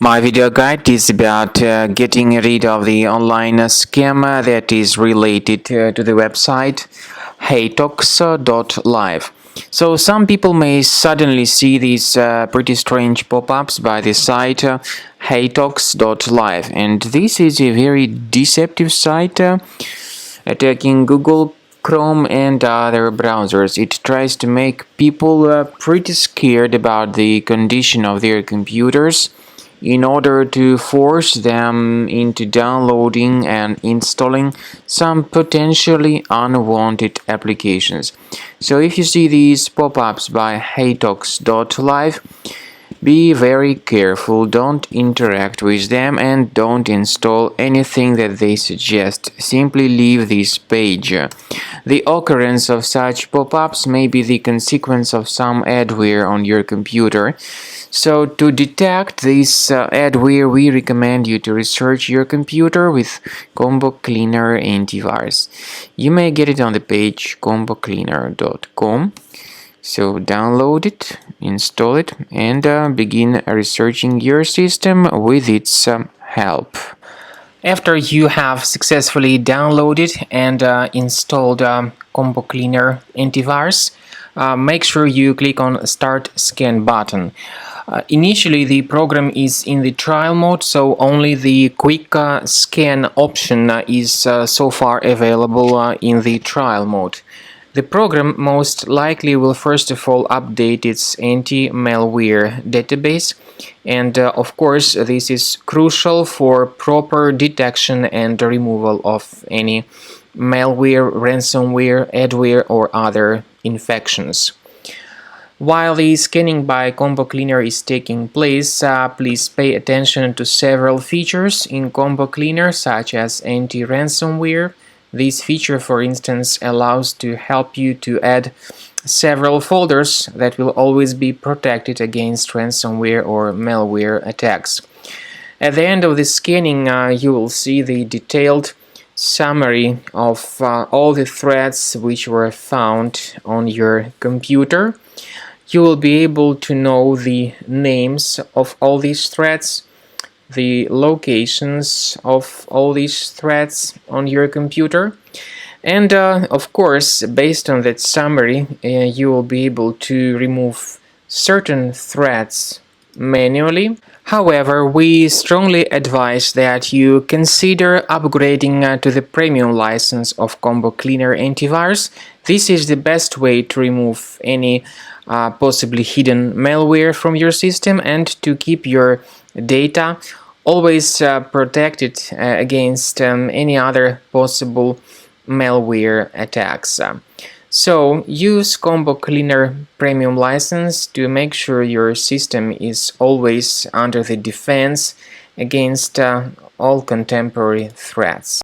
My video guide is about getting rid of the online scam that is related to the website Hatox.live. So some people may suddenly see these pretty strange pop-ups by the site Hatox.live, and this is a very deceptive site attacking Google Chrome and other browsers. It tries to make people pretty scared about the condition of their computers in order to force them into downloading and installing some potentially unwanted applications. So if you see these pop-ups by Hatox.live, be very careful, don't interact with them and don't install anything that they suggest. Simply leave this page. The occurrence of such pop-ups may be the consequence of some adware on your computer. So to detect this adware, we recommend you to research your computer with Combo Cleaner antivirus. You may get it on the page combocleaner.com. So download it, install it, and begin researching your system with its help. After you have successfully downloaded and installed Combo Cleaner antivirus, make sure you click on Start Scan button. Initially, the program is in the trial mode, so only the quick scan option is so far available in the trial mode. The program most likely will first of all update its anti-malware database, and of course this is crucial for proper detection and removal of any malware, ransomware, adware or other infections. While the scanning by Combo Cleaner is taking place, please pay attention to several features in Combo Cleaner, such as anti-ransomware. This feature, for instance, allows to help you to add several folders that will always be protected against ransomware or malware attacks. At the end of the scanning, you will see the detailed summary of all the threads which were found on your computer. You will be able to know the names of all these threads, the locations of all these threads on your computer, and of course, based on that summary, you will be able to remove certain threads manually. However, we strongly advise that you consider upgrading to the premium license of Combo Cleaner antivirus. This is the best way to remove any possibly hidden malware from your system and to keep your data always protected against any other possible malware attacks. So use Combo Cleaner Premium license to make sure your system is always under the defense against all contemporary threats.